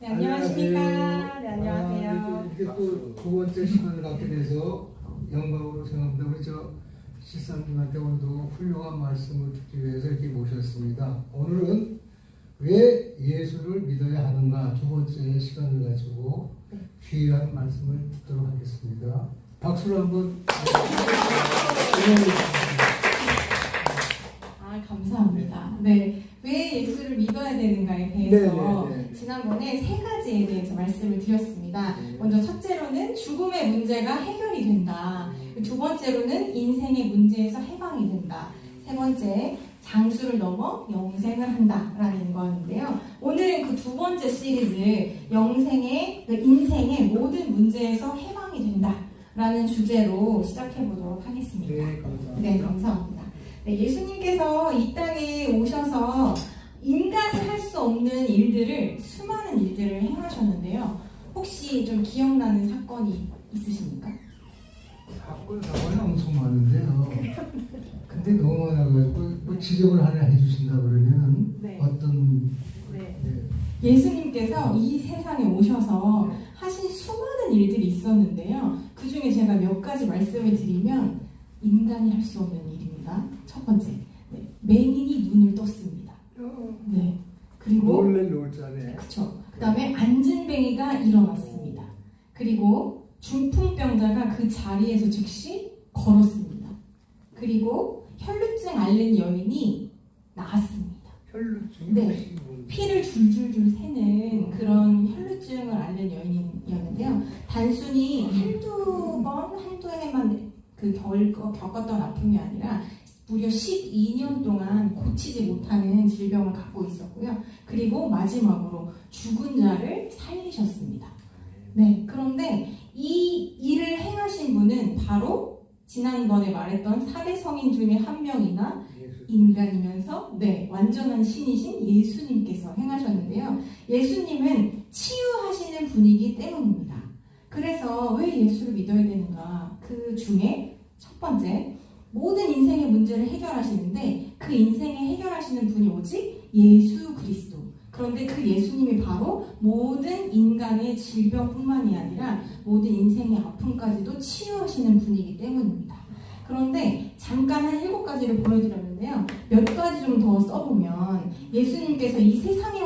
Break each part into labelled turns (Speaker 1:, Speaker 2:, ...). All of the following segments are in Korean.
Speaker 1: 네, 안녕하십니까. 네, 안녕하세요.
Speaker 2: 이렇게 또 두 번째 시간을 갖게 돼서 영광으로 생각합니다. 우리 시사님한테 오늘도 훌륭한 말씀을 듣기 위해서 이렇게 모셨습니다. 오늘은 왜 예수를 믿어야 하는가 두 번째 시간을 가지고 귀한 말씀을 듣도록 하겠습니다. 박수를 한번
Speaker 1: 감사합니다. 네, 왜 예수를 믿어야 되는가에 대해서 지난번에 세 가지에 대해서 말씀을 드렸습니다. 먼저 첫째로는 죽음의 문제가 해결이 된다. 두 번째로는 인생의 문제에서 해방이 된다. 세 번째, 장수를 넘어 영생을 한다라는 거였는데요. 오늘은 그 두 번째 시리즈 인생의 모든 문제에서 해방이 된다라는 주제로 시작해 보도록 하겠습니다.
Speaker 2: 네, 감사합니다.
Speaker 1: 네, 감사합니다. 네, 예수님께서 이 땅에 오셔서 인간이 할 수 없는 일들을, 수많은 일들을 행하셨는데요. 혹시 좀 기억나는 사건이 있으십니까?
Speaker 2: 사건이 엄청 많은데요. 근데 너무 많아가지고 뭐 지적을 하나 해주신다 그러면은 어떤
Speaker 1: 예수님께서 이 세상에 오셔서 하신 수많은 일들이 있었는데요. 그 중에 제가 몇 가지 말씀을 드리면 인간이 할 수 없는 일입니다. 첫 번째, 맹인이 눈을 떴습니다. 네. 그리고
Speaker 2: 놀자네.
Speaker 1: 그쵸. 그 다음에 안진뱅이가 일어났습니다. 그리고 중풍병자가 그 자리에서 즉시 걸었습니다. 그리고 혈루증 앓는 여인이 나았습니다.
Speaker 2: 혈루증?
Speaker 1: 네. 피를 줄줄줄 새는 그런 혈루증을 앓는 여인이었는데요. 단순히 한두 해만 겪었던 아픔이 아니라 무려 12년 동안 고치지 못하는 질병을 갖고 있었고요. 그리고 마지막으로 죽은 자를 살리셨습니다. 네, 그런데 이 일을 행하신 분은 바로 지난번에 말했던 4대 성인 중에 한 명이나 인간이면서 완전한 신이신 예수님께서 행하셨는데요. 예수님은 치유하시는 분이기 때문입니다. 그래서 왜 예수를 믿어야 되는가? 그 중에 첫 번째, 모든 인생의 문제를 해결하시는데 그 인생에 해결하시는 분이 오직 예수 그리스도. 그런데 그 예수님이 바로 모든 인간의 질병뿐만이 아니라 모든 인생의 아픔까지도 치유하시는 분이기 때문입니다. 그런데 잠깐 한 7가지를 보여드렸는데요. 몇 가지 좀 더 써보면 예수님께서 이 세상에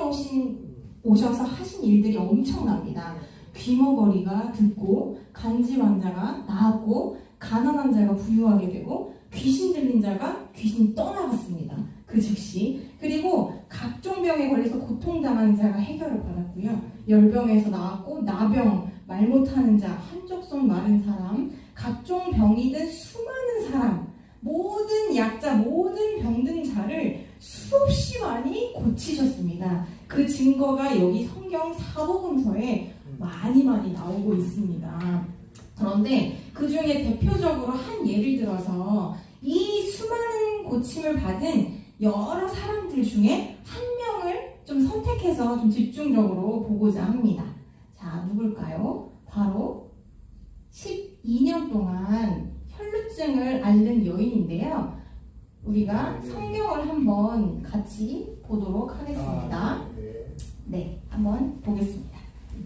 Speaker 1: 오셔서 하신 일들이 엄청납니다. 귀머거리가 듣고 간질 환자가 나았고 가난한 자가 부유하게 되고 귀신 들린 자가 귀신 떠나갔습니다. 그 즉시. 그리고 각종 병에 걸려서 고통당하는 자가 해결을 받았고요. 열병에서 나왔고 나병, 말 못하는 자, 한쪽 손 마른 사람, 각종 병이든 수많은 사람, 모든 약자, 모든 병든 자를 수없이 많이 고치셨습니다. 그 증거가 여기 성경 사복음서에 많이 나오고 있습니다. 그런데 그 중에 대표적으로 한 예를 들어서 이 수많은 고침을 받은 여러 사람들 중에 한 명을 좀 선택해서 좀 집중적으로 보고자 합니다. 자, 누굴까요? 바로 12년 동안 혈루증을 앓는 여인인데요. 우리가 성경을 한번 같이 보도록 하겠습니다. 네, 한번 보겠습니다.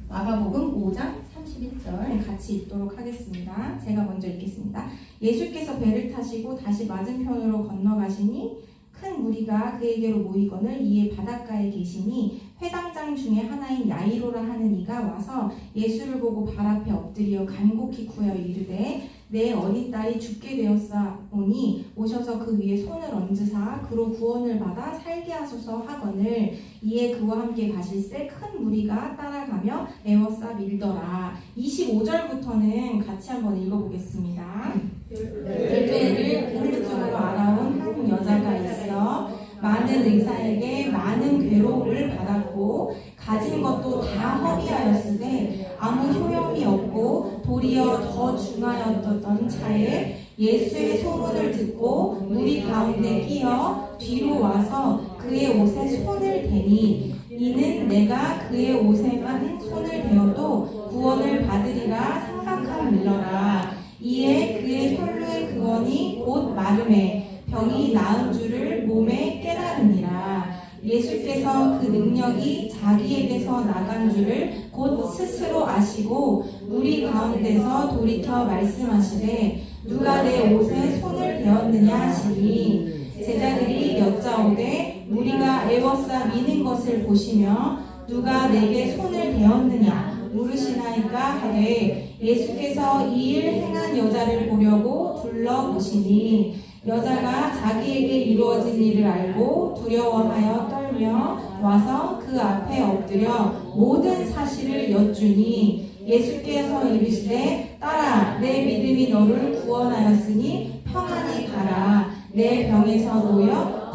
Speaker 1: 마가복음 5장 31절 같이 읽도록 하겠습니다. 제가 먼저 읽겠습니다. 예수께서 배를 타시고 다시 맞은편으로 건너가시니 큰 무리가 그에게로 모이거늘 이에 바닷가에 계시니 회당장 중에 하나인 야이로라 하는 이가 와서 예수를 보고 발 앞에 엎드려 간곡히 구하여 이르되 내 어린 딸이 죽게 되었사오니 오셔서 그 위에 손을 얹으사 그로 구원을 받아 살게 하소서 하거늘 이에 그와 함께 가실새 큰 무리가 따라가며 에워싸 밀더라. 25절부터는 같이 한번 읽어보겠습니다. 열매를 혈루증으로 알아온 한 여자가 있어 많은 의사에게 많은 괴로움을 받았고 가진 것도 다 허비하였으되 아무 효용이 없고 도리어 더 중하였던 차에 예수의 소문을 듣고 무리 가운데 끼어 뒤로 와서 그의 옷에 손을 대니 이는 내가 그의 옷에만 손을 대어도 구원을 받으리라 생각함일러라. 이에 그의 혈루의 근원이 곧 마름에 병이 나은 줄을 몸에 깨달으니라. 예수께서 그 능력이 자기에게서 나간 줄을 곧 스스로 아시고 무리 가운데서 돌이켜 말씀하시되 누가 내 옷에 손을 대었느냐 하시니 제자들이 여짜오되 무리가 애워싸 미는 것을 보시며 누가 내게 손을 대었느냐 물으시나이까 하되 예수께서 이 일 행한 여자를 보려고 둘러보시니 여자가 자기에게 이루어진 일을 알고 두려워하여 떨며 와서 그 앞에 엎드려 모든 사실을 여쭈니 예수께서 이르시되 딸아 내 믿음이 너를 구원하였으니 평안히 가라 내 병에서 놓여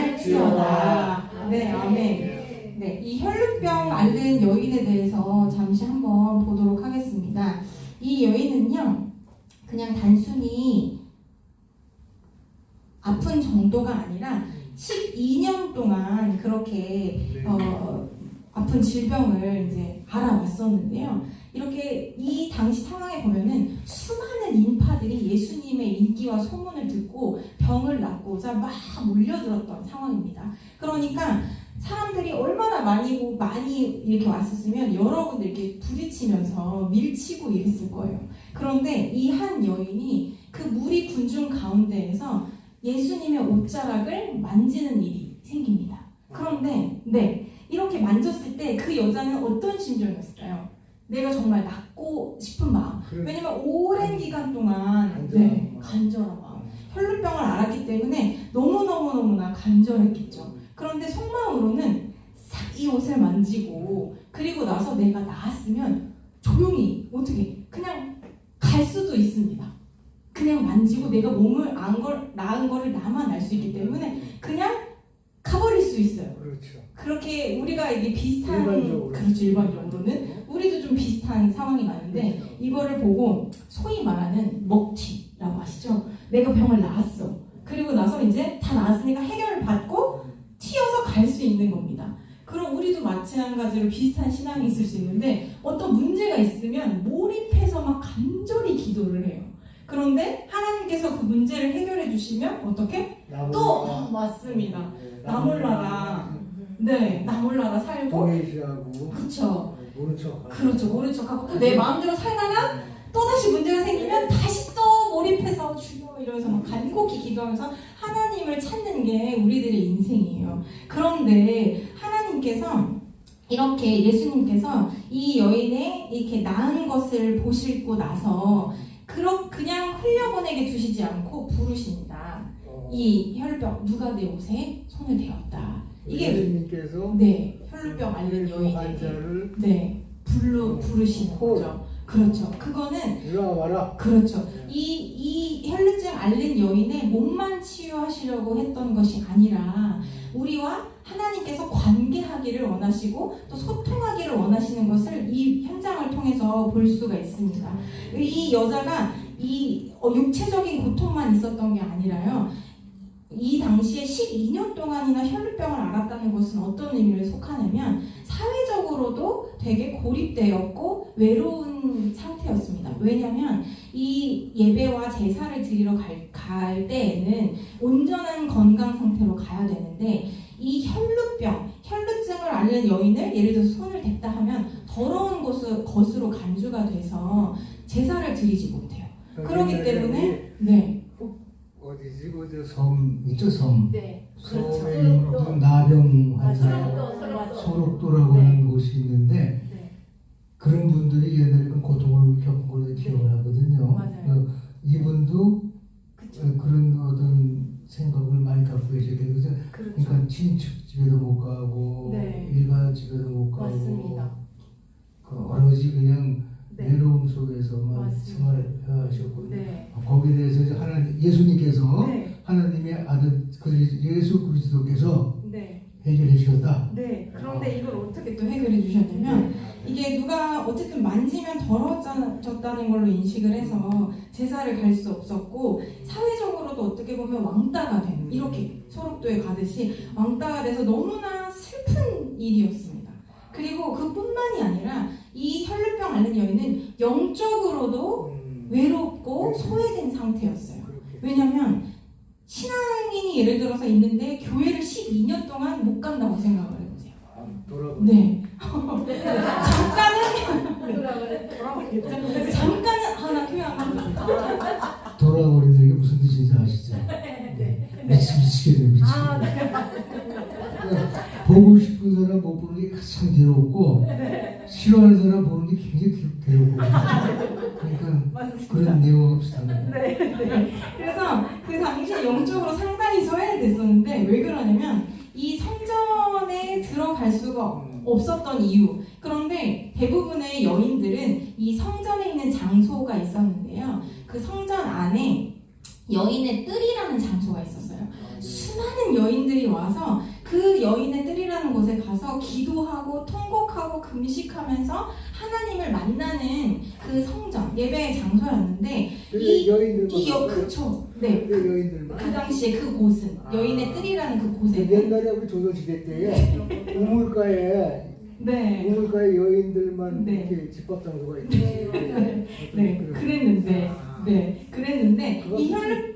Speaker 1: 건강할지어다. 네, 아멘. 네, 이 혈루병 앓는 여인에 대해서 잠시 한번 보도록 하겠습니다. 이 여인은요, 그냥 단순히 아픈 정도가 아니라 12년 동안 그렇게 아픈 질병을 이제 알아왔었는데요. 이렇게 이 당시 상황에 보면은 수많은 인파들이 예수님의 인기와 소문을 듣고 병을 낫고자 막 몰려들었던 상황입니다. 그러니까 사람들이 얼마나 많이 이렇게 왔었으면 여러분들 이렇게 부딪히면서 밀치고 이랬을 거예요. 그런데 이 한 여인이 그 무리 군중 가운데에서 예수님의 옷자락을 만지는 일이 생깁니다. 그런데 이렇게 만졌을 때 그 여자는 어떤 심정이었을까요? 내가 정말 낫고 싶은 마음. 왜냐면 오랜 기간 동안 간절한 마음. 혈루병을 앓았기 때문에 너무나 간절했겠죠. 그런데 속마음으로는 싹 이 옷을 만지고 그리고 나서 내가 나았으면 조용히 어떻게 그냥 갈 수도 있습니다. 그냥 만지고 내가 몸을 나은 거를 나만 알 수 있기 때문에 그냥 가버릴 수 있어요.
Speaker 2: 그렇죠.
Speaker 1: 그렇게 우리가 이게 비슷한
Speaker 2: 일반적으로는
Speaker 1: 우리도 좀 비슷한 상황이 많은데 이거를 보고 소위 말하는 먹튀라고 하시죠. 내가 병을 나았어. 그리고 나서 이제 다 나았으니까 해결을 받고 튀어서 갈 수 있는 겁니다. 그럼 우리도 마찬가지로 비슷한 신앙이 있을 수 있는데 어떤 문제가 있으면 몰입해서 막 간절히 기도를 해요. 그런데 하나님께서 그 문제를 해결해 주시면 어떻게? 또 맞습니다. 나 몰라라. 나 몰라라 살고.
Speaker 2: 동의시하고.
Speaker 1: 그렇죠.
Speaker 2: 모른 척.
Speaker 1: 그렇죠. 모른 척하고 또 내 마음대로 살다가 또 다시 문제가 생기면 다시 또 몰입해서 주여 이러면서 막 간곡히 기도하면서 하나님을 찾는 게 우리들의 인생이에요. 그런데 하나님께서 이렇게 예수님께서 이 여인의 이렇게 나은 것을 보시고 나서 그냥 흘려보내게 두시지 않고 부르십니다. 이 혈루병 누가 내 옷에 손을 대었다. 이게
Speaker 2: 예수님께서
Speaker 1: 혈루병 앓는 여인에게
Speaker 2: 환자를
Speaker 1: 부르시는 거죠. 그렇죠. 그거는
Speaker 2: 이리 와라.
Speaker 1: 그렇죠. 이 혈루증 앓는 여인의 몸만 치유하시려고 했던 것이 아니라 우리와 하나님께서 관계하기를 원하시고 또 소통하기를 원하시는 것을 이 현장을 통해서 볼 수가 있습니다. 이 여자가 이 육체적인 고통만 있었던 게 아니라요. 이 당시에 12년 동안이나 혈루병을 앓았다는 것은 어떤 의미를 속하냐면 사회적으로도 되게 고립되었고 외로운 상태였습니다. 왜냐하면 이 예배와 제사를 드리러 갈 때에는 온전한 건강 상태로 가야 되는데 이 혈루증을 앓는 여인을 예를 들어서 손을 댔다 하면 더러운 것으로 간주가 돼서 제사를 드리지 못해요. 그렇기 때문에
Speaker 2: 어디지? 그 섬 있죠, 섬.
Speaker 1: 그렇죠.
Speaker 2: 섬에 있는 나병 환자 소록도라고 하는 곳이 있는데 그런 분들이 옛날에 고통을 겪은 걸로 기억을 하거든요.
Speaker 1: 맞아요.
Speaker 2: 이분도 그런 어떤 생각을 많이 갖고 계시게 되죠. 그러니까 친척 집에도 못 가고 일가 집에도 못 가고
Speaker 1: 맞습니다.
Speaker 2: 오로지 그냥 외로움 속에서만 생활을 하셨거든요. 거기에 대해서 이제 예수님께서 하나님의 아들 예수 그리스도께서 해결해 주셨다.
Speaker 1: 그런데 이걸 어떻게 또 해결해 주셨냐면 이게 누가 어쨌든 만지면 더러워졌다는 걸로 인식을 해서 제사를 갈 수 없었고 사회적으로도 어떻게 보면 왕따가 된 이렇게 소록도에 가듯이 왕따가 돼서 너무나 슬픈 일이었습니다. 그리고 그뿐만이 아니라 이 혈루병 앓는 여인은 영적으로도 외롭고 소외된 상태였어요. 왜냐하면 신앙인이 예를 들어서 있는데 교회를 12년 동안 못 간다고 생각을 해보세요.
Speaker 2: 돌아보니.
Speaker 1: 네. 잠깐은 나 교회 안 간다.
Speaker 2: 돌아버리는 게 무슨 뜻인지 아시죠? 미치게 돼요. 보고 싶은 사람 못 보는 게 가장 괴롭고 싫어하는 사람 보는 게 굉장히 괴롭고 그러니까 그런 내용하고 비슷합니다.
Speaker 1: 그래서 그 당시에 영적으로 상당히 소외됐었는데 왜 그러냐면 이 성전에 들어갈 수가 없었던 이유. 그런데 대부분의 여인들은 이 성전에 있는 장소가 있었는데요. 그 성전 안에 여인의 뜰이라는 장소가 있었어요. 수많은 여인들이 와서 그 여인의 뜰이라는 곳에 가서 기도하고 통곡하고 금식하면서 하나님을 만나는 그 성전, 예배의 장소였는데 그쵸. 네.
Speaker 2: 그 여인들만.
Speaker 1: 그 당시에 그 곳은 여인의 뜰이라는 그 곳에
Speaker 2: 옛날에 우리 조선시대 때에 우물가에 여인들만
Speaker 1: 네.
Speaker 2: 이렇게 집합 장소가 있었어요.
Speaker 1: 그랬는데 이 혈루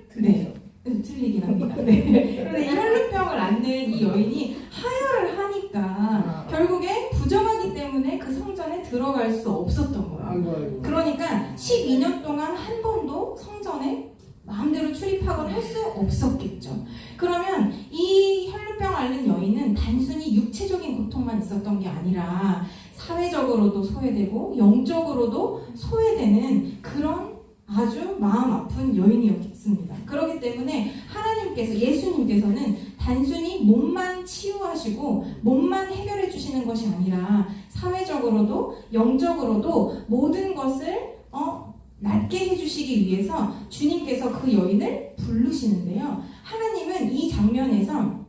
Speaker 1: 틀리긴 합니다. 그런데 이 혈루병을 앓는 이 여인이 하혈을 하니까 결국에 부정하기 때문에 그 성전에 들어갈 수 없었던 거예요. 그러니까 12년 동안 한 번도 성전에 마음대로 출입하거나 할 수 없었겠죠. 그러면 이 혈루병 앓는 여인은 단순히 육체적인 고통만 있었던 게 아니라 사회적으로도 소외되고 영적으로도 소외되는 그런 아주 마음 아픈 여인이었습니다. 그렇기 때문에 예수님께서는 단순히 몸만 치유하시고 몸만 해결해 주시는 것이 아니라 사회적으로도 영적으로도 모든 것을 낫게 해주시기 위해서 주님께서 그 여인을 부르시는데요. 하나님은 이 장면에서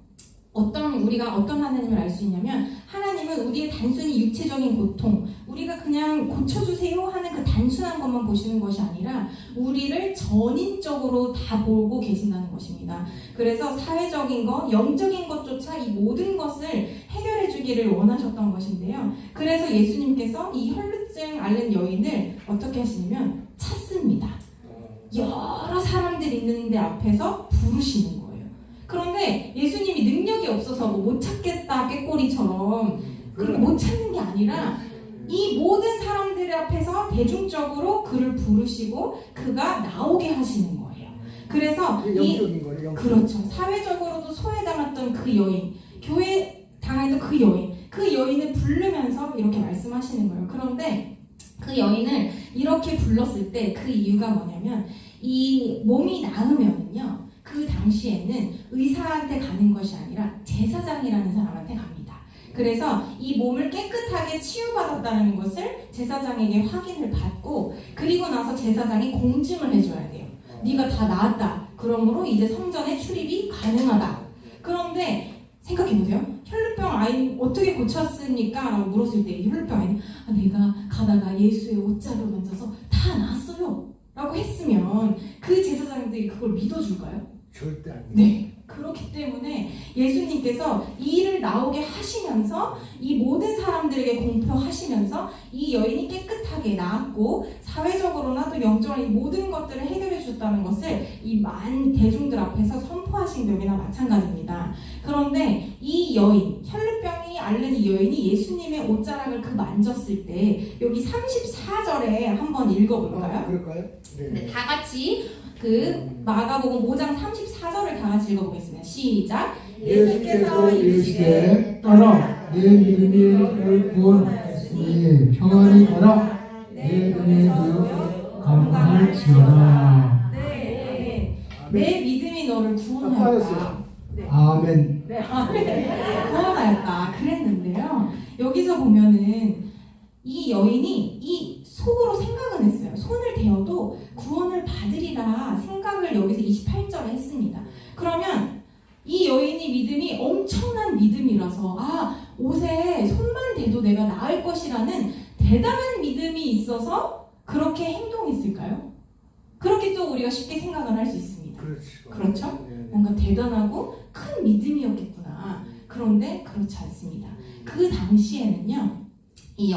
Speaker 1: 우리가 어떤 하나님을 알 수 있냐면 하나님은 우리의 단순히 육체적인 고통, 우리가 그냥 고쳐주세요 하는 그 단순한 것만 보시는 것이 아니라 우리를 전인적으로 다 보고 계신다는 것입니다. 그래서 사회적인 것, 영적인 것조차 이 모든 것을 해결해 주기를 원하셨던 것인데요. 그래서 예수님께서 이 혈루증 앓는 여인을 어떻게 하시냐면 찾습니다. 여러 사람들이 있는데 앞에서 부르시는 거예요. 그런데 예수님이 능력이 없어서 못 찾겠다 꾀꼬리처럼 그렇게 못 찾는 게 아니라 이 모든 사람들 앞에서 대중적으로 그를 부르시고 그가 나오게 하시는 거예요. 그래서 그렇죠. 사회적으로도 소외당했던 그 여인, 교회 당했던 그 여인을 부르면서 이렇게 말씀하시는 거예요. 그런데 그 여인을 이렇게 불렀을 때 그 이유가 뭐냐면 이 몸이 나으면은요. 그 당시에는 의사한테 가는 것이 아니라 제사장이라는 사람한테 갑니다. 그래서 이 몸을 깨끗하게 치유받았다는 것을 제사장에게 확인을 받고 그리고 나서 제사장이 공증을 해줘야 돼요. 네가 다 나았다. 그러므로 이제 성전에 출입이 가능하다. 그런데 생각해보세요. 혈루병 아이 어떻게 고쳤습니까? 라고 물었을 때 이 혈루병 아이는 내가 가다가 예수의 옷자를 만져서 다 나았어요. 라고 했으면 그 제사장들이 그걸 믿어줄까요?
Speaker 2: 절대 아니에요.
Speaker 1: 네. 그렇기 때문에 예수님께서 이 일을 나오게 하시면서 이 모든 사람들에게 공표하시면서 이 여인이 깨끗하게 나았고 사회적으로나 또 영적으로 이 모든 것들을 해결해 주셨다는 것을 이 많은 대중들 앞에서 선포하신 격이나 마찬가지입니다. 그런데 이 여인, 혈루병이 앓는 이 여인이 예수님의 옷자락을 만졌을 때 여기 34절에 한번 읽어볼까요?
Speaker 2: 그럴까요?
Speaker 1: 네, 다 같이 마가복음 5장 34절을 다 같이 읽어보겠습니다. 시작.
Speaker 2: 예수께서 이르시되 따라 내 믿음이 너를 구원하였으니 평안히 가라 내 눈에 되어 감사할지어다.
Speaker 1: 네. 내 믿음이 너를 구원하였다.
Speaker 2: 아멘.
Speaker 1: 네, 구원하였다. 그랬는데요. 여기서 보면은 이 여인이 이 속으로 생각은 했어요. 손을 대어도 구원을 받으리라 생각을 여기서 28절에 했습니다. 그러면 이 여인이 믿음이 엄청난 믿음이라서 옷에 손만 대도 내가 나을 것이라는 대단한 믿음이 있어서 그렇게 행동했을까요? 그렇게 또 우리가 쉽게 생각을 할 수 있습니다. 그렇죠? 뭔가 대단하고 큰 믿음이었겠구나. 그런데 그렇지 않습니다. 그 당시에는요. 이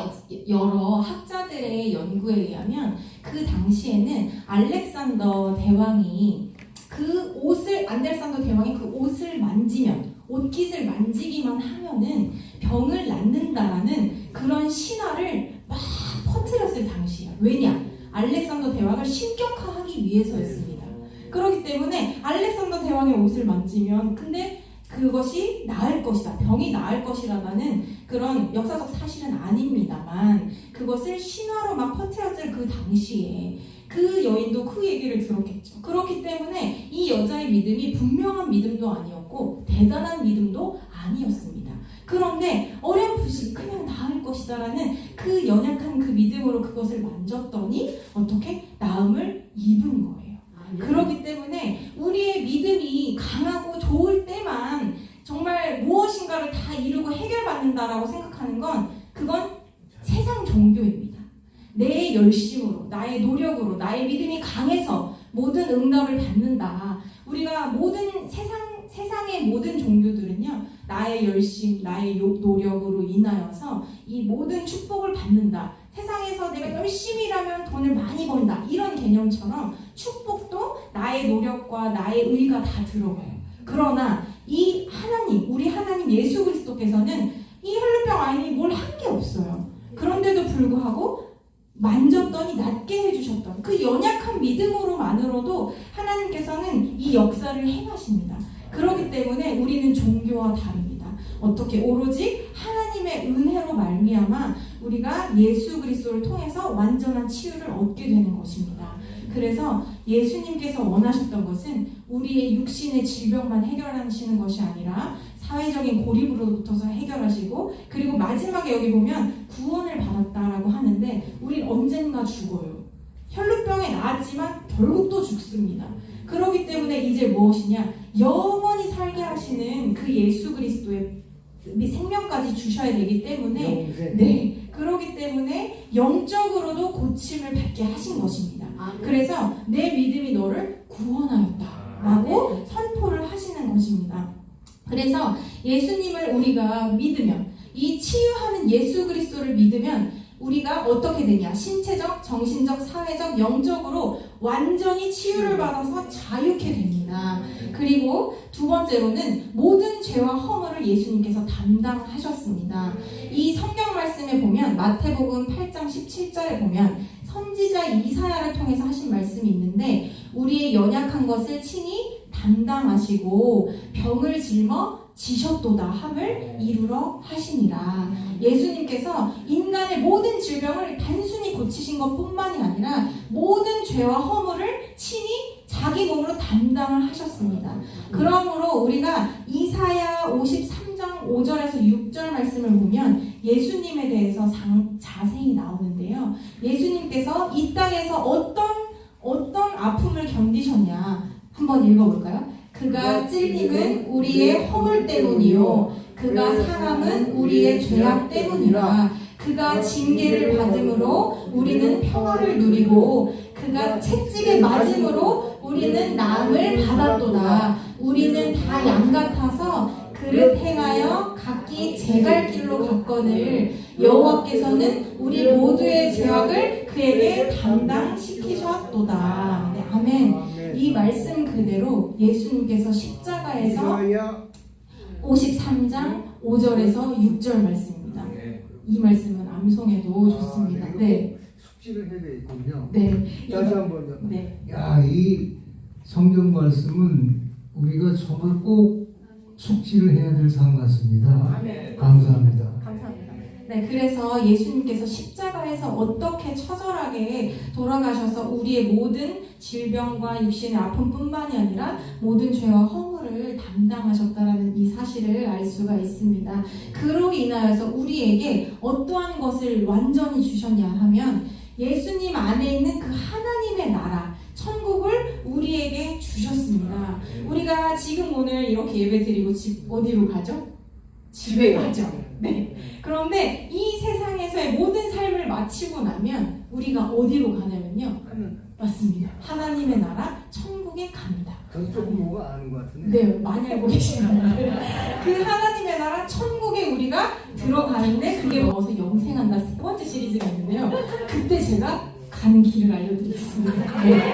Speaker 1: 여러 학자들의 연구에 의하면 그 당시에는 알렉산더 대왕이 그 옷을 안델산도 대왕이 그 옷을 만지면 옷깃을 만지기만 하면은 병을 낫는다라는 그런 신화를 막 퍼뜨렸을 당시야. 왜냐? 알렉산더 대왕을 신격화하기 위해서였습니다. 그렇기 때문에 알렉산더 대왕의 옷을 만지면 근데 그것이 나을 것이다. 병이 나을 것이라는 그런 역사적 사실은 아닙니다만 그것을 신화로 막 퍼뜨렸을 그 당시에 그 여인도 그 얘기를 들었겠죠. 그렇기 때문에 이 여자의 믿음이 분명한 믿음도 아니었고 대단한 믿음도 아니었습니다. 그런데 어렴풋이 그냥 나을 것이다라는 그 연약한 그 믿음으로 그것을 만졌더니 어떻게 나음을 입은 거예요. 그렇기 때문에 우리의 믿음이 강하고 좋을 때만 정말 무엇인가를 다 이루고 해결받는다라고 생각하는 건 그건 세상 종교입니다. 내 열심으로, 나의 노력으로, 나의 믿음이 강해서 모든 응답을 받는다. 우리가 모든 세상의 모든 종교들은요, 나의 열심, 나의 노력으로 인하여서 이 모든 축복을 받는다. 세상에서 내가 열심히 일하면 돈을 많이 번다. 이런 개념처럼 축복도 나의 노력과 나의 의가 다 들어가요. 그러나 이 하나님, 우리 하나님 예수 그리스도께서는 이 혈루병 아인이 뭘 한 게 없어요. 그런데도 불구하고 만졌더니 낫게 해주셨던 그 연약한 믿음으로만으로도 하나님께서는 이 역사를 행하십니다. 그렇기 때문에 우리는 종교와 다릅니다. 어떻게 오로지 하나님의 은혜로 말미암아 우리가 예수 그리스도를 통해서 완전한 치유를 얻게 되는 것입니다. 그래서 예수님께서 원하셨던 것은 우리의 육신의 질병만 해결하시는 것이 아니라 사회적인 고립으로부터서 해결하시고 그리고 마지막에 여기 보면 구원을 받았다라고 하는데 우린 언젠가 죽어요. 혈루병에 나았지만 결국 또 죽습니다. 그렇기 때문에 이제 무엇이냐? 영원히 살게 하시는 그 예수 그리스도의 생명까지 주셔야 되기 때문에 네, 그렇기 때문에 영적으로도 고침을 받게 하신 것입니다. 그래서 내 믿음이 너를 구원하였다라고 선포를 하시는 것입니다. 그래서 예수님을 우리가 믿으면 이 치유하는 예수 그리스도를 믿으면 우리가 어떻게 되냐? 신체적, 정신적, 사회적, 영적으로 완전히 치유를 받아서 자유케 됩니다. 그리고 두 번째로는 모든 죄와 허물을 예수님께서 담당하셨습니다. 이 성경 말씀에 보면 마태복음 8장 17절에 보면 선지자 이사야를 통해서 하신 말씀이 있는데 우리의 연약한 것을 친히 담당하시고 병을 짊어지셨도다 함을 이루러 하시니라. 예수님께서 인간의 모든 질병을 단순히 고치신 것뿐만이 아니라 모든 죄와 허물을 친히 자기 몸으로 담당을 하셨습니다. 그러므로 우리가 이사야 53장 5절에서 6절 말씀을 보면 예수님에 대해서 자세히 나오는데요. 예수님께서 이 땅에서 어떤 아픔을 견디셨냐 한번 읽어볼까요? 그가 찔림은 우리의 허물 때문이요 그가 상함은 우리의 죄악 때문이라. 그가 징계를 받음으로 우리는 평화를 누리고 그가 채찍에 맞음으로 우리는 나음을 받았도다. 우리는 다 양 같아서 그를 행하여 각기 제 갈 길로 갔거늘 여호와께서는 우리 모두의 죄악을 그에게 담당시키셨도다. 네, 아멘. 이 말씀 그대로 예수님께서 십자가에서 53장 5절에서 6절 말씀입니다. 이 말씀은 암송해도 좋습니다. 네.
Speaker 2: 숙지를 해야 되겠군요.
Speaker 1: 네.
Speaker 2: 다시 한번요.
Speaker 1: 네.
Speaker 2: 야, 이 성경 말씀은 우리가 정말 꼭 숙지를 해야 될 사항 같습니다.
Speaker 1: 아멘.
Speaker 2: 감사합니다.
Speaker 1: 감사합니다. 네, 그래서 예수님께서 십자가에서 어떻게 처절하게 돌아가셔서 우리의 모든 질병과 육신의 아픔뿐만이 아니라 모든 죄와 허물을 담당하셨다라는 이 사실을 알 수가 있습니다. 그로 인하여서 우리에게 어떠한 것을 완전히 주셨냐 하면 예수님 안에 있는 그 하나님의 나라 천국을 우리에게 주셨습니다. 우리가 지금 오늘 이렇게 예배 드리고 집 어디로 가죠? 집에 가죠. 네. 그런데 이 세상에서의 모든 삶을 마치고 나면 우리가 어디로 가냐면요. 맞습니다. 하나님의 나라 천국에 갑니다.
Speaker 2: 저도 조금 뭐가 아는 것 같은데.
Speaker 1: 네, 많이 알고 계시나요? 그 하나님의 나라 천국에 우리가 들어가는데 그게 먹어서 영생한다 세 번째 시리즈가 있는데요. 그때 제가 가는 길을 알려드리겠습니다. 네.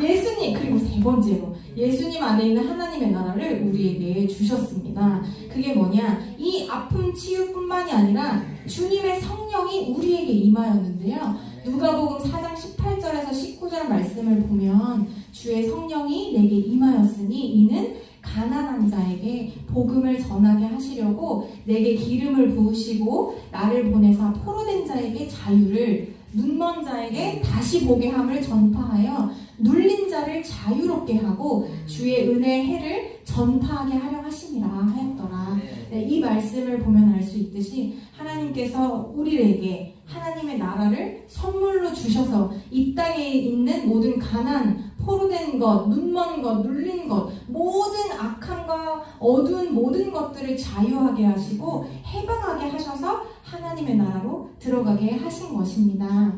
Speaker 1: 예수님, 그리고 세 번째로 예수님 안에 있는 하나님의 나라를 우리에게 주셨습니다. 그게 뭐냐? 이 아픔 치유뿐만이 아니라 주님의 성령이 우리에게 임하였는데요. 누가복음 4장 18절에서 19절 말씀을 보면 주의 성령이 내게 임하였으니 이는 가난한 자에게 복음을 전하게 하시려고 내게 기름을 부으시고 나를 보내사 포로된 자에게 자유를, 눈먼 자에게 다시 보게 함을 전파하여 눌린 자를 자유롭게 하고 주의 은혜의 해를 전파하게 하려 하심이라 하였더라. 네, 이 말씀을 보면 알 수 있듯이 하나님께서 우리에게 하나님의 나라를 선물로 주셔서 이 땅에 있는 모든 가난, 포로된 것, 눈먼 것, 눌린 것, 모든 악함과 어두운 모든 것들을 자유하게 하시고 해방하게 하셔서 하나님의 나라로 들어가게 하신 것입니다.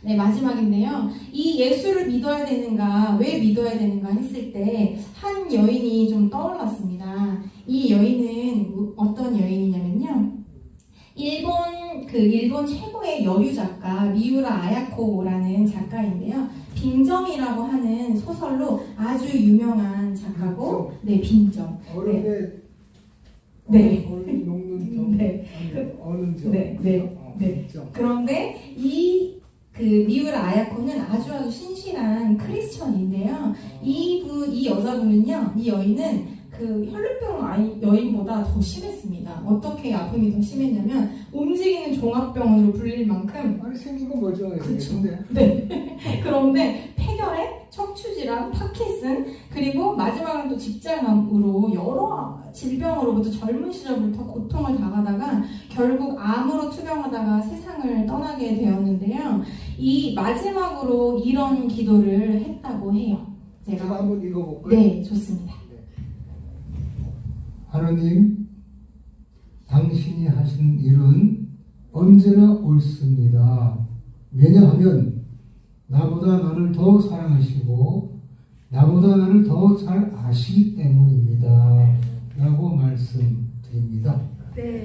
Speaker 1: 네, 마지막인데요. 이 예수를 믿어야 되는가, 왜 믿어야 되는가 했을 때 한 여인이 좀 떠올랐습니다. 이 여인은 어떤 여인이냐면요. 일본 최고의 여류 작가 미우라 아야코라는 작가인데요. 빙점이라고 하는 소설로 아주 유명한 작가고, 네, 빙점.
Speaker 2: 어른의
Speaker 1: 네.
Speaker 2: 어른 녹는 점,
Speaker 1: 네.
Speaker 2: 어는 점.
Speaker 1: 네, 네. 그런데 그 미우라 아야코는 아주 신실한 크리스천인데요. 이 여자분은요, 이 여인은 그 혈루병 여인보다 더 심했습니다. 어떻게 아픔이 더 심했냐면 움직이는 종합병원으로 불릴 만큼
Speaker 2: 아니 생긴 건 멀쩡해요.
Speaker 1: 그쵸. 네. 그런데 폐결핵, 척추질환, 파킨슨, 그리고 마지막은 또 직장암으로 여러 질병으로부터 젊은 시절부터 고통을 당하다가 결국 암으로 투병하다가 세상을 떠나게 되었는데요. 이 마지막으로 이런 기도를 했다고 해요.
Speaker 2: 제가 한번 읽어볼까요?
Speaker 1: 네, 좋습니다.
Speaker 2: 하나님, 당신이 하신 일은 언제나 옳습니다. 왜냐하면 나보다 너를 더 사랑하시고 나보다 너를 더 잘 아시기 때문입니다. 라고 말씀드립니다.
Speaker 1: 네.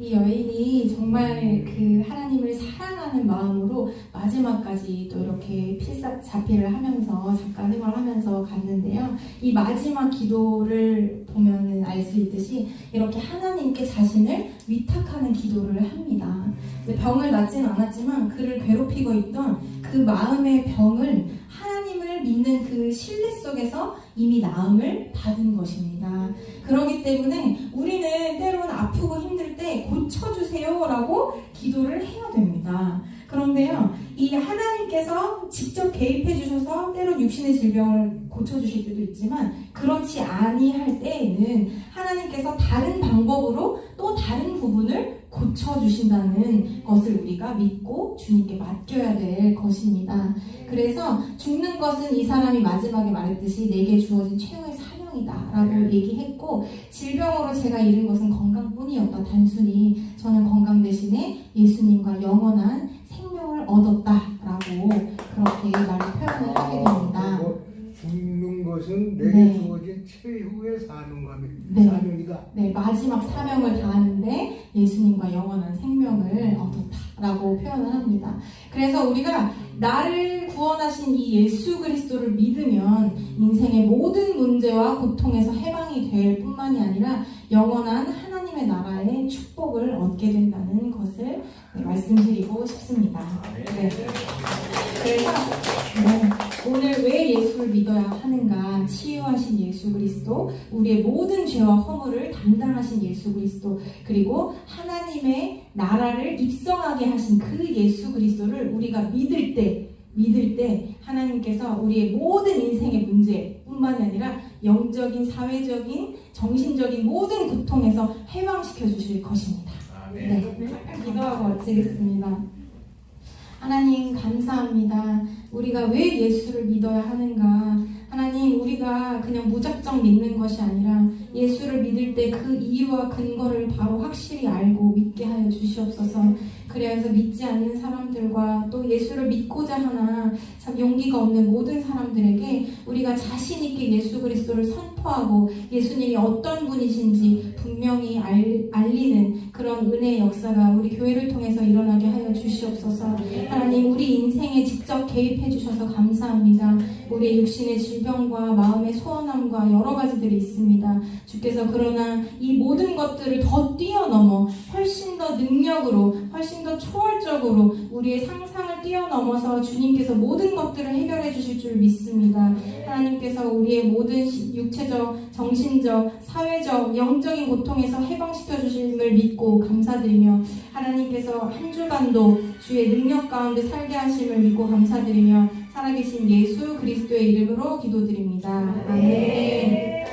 Speaker 1: 이 여인이 정말 그 하나님을 사랑하는 마음으로 마지막까지 또 이렇게 필사자필을 하면서 작가 생활을 하면서 갔는데요. 이 마지막 기도를 보면 알 수 있듯이 이렇게 하나님께 자신을 위탁하는 기도를 합니다. 병을 낫지는 않았지만 그를 괴롭히고 있던 그 마음의 병을 하나님을 믿는 그 신뢰 속에서 이미 나음을 받은 것입니다. 그렇기 때문에 우리는 때로는 아프고 힘들 때 고쳐주세요 라고 기도를 해야 됩니다. 그런데요, 이 하나님께서 직접 개입해 주셔서 때론 육신의 질병을 고쳐주실 때도 있지만 그렇지 아니할 때에는 하나님께서 다른 방법으로 또 다른 부분을 고쳐주신다는 것을 우리가 믿고 주님께 맡겨야 될 것입니다. 그래서 죽는 것은 이 사람이 마지막에 말했듯이 내게 주어진 최후의 사명이다 라고 얘기했고, 질병으로 제가 잃은 것은 건강뿐이었다. 단순히 저는 건강 대신에 예수님과 영원한 생명을 얻었다 라고 그렇게 표현을 하게 됩니다.
Speaker 2: 죽는 것은 내게
Speaker 1: 네.
Speaker 2: 주어진 최후의 사명이다.
Speaker 1: 네, 마지막 사명을 다하는데 예수님과 영원한 생명을 얻었다라고 표현을 합니다. 그래서 우리가 나를 구원하신 이 예수 그리스도를 믿으면 인생의 모든 문제와 고통에서 해방이 될 뿐만이 아니라 영원한 하나님의 나라의 축복을 얻게 된다는 것을 말씀드리고 싶습니다. 네. 그래서 오늘 왜 예수를 믿어야 하는가? 치유하신 예수 그리스도, 우리의 모든 죄와 허물을 담당하신 예수 그리스도, 그리고 하나님의 나라를 입성하게 하신 그 예수 그리스도를 우리가 믿을 때 하나님께서 우리의 모든 인생의 문제뿐만이 아니라 영적인, 사회적인, 정신적인 모든 고통에서 해방시켜 주실 것입니다. 네, 기도하고 마치겠습니다. 하나님 감사합니다. 우리가 왜 예수를 믿어야 하는가? 하나님, 우리가 그냥 무작정 믿는 것이 아니라 예수를 믿을 때 그 이유와 근거를 바로 확실히 알고 믿게 하여 주시옵소서. 그래서 믿지 않는 사람들과 또 예수를 믿고자 하나 참 용기가 없는 모든 사람들에게 우리가 자신 있게 예수 그리스도를 선포하고 예수님이 어떤 분이신지 분명히 알리는 그런 은혜의 역사가 우리 교회를 통해서 일어나게 하여 주시옵소서. 하나님, 우리 인생에 직접 개입해 주셔서 감사합니다. 우리의 육신의 질병과 마음의 소원함과 여러 가지들이 있습니다. 주께서 그러나 이 모든 것들을 더 뛰어넘어 훨씬 더 능력으로, 훨씬 더 초월적으로 우리의 상상을 뛰어넘어서 주님께서 모든 것들을 해결해 주실 줄 믿습니다. 하나님께서 우리의 모든 육체적, 정신적, 사회적, 영적인 고통에서 해방시켜 주심을 믿고 감사드리며, 하나님께서 한 주간도 주의 능력 가운데 살게 하심을 믿고 감사드리며 살아계신 예수 그리스도의 이름으로 기도드립니다. 아멘.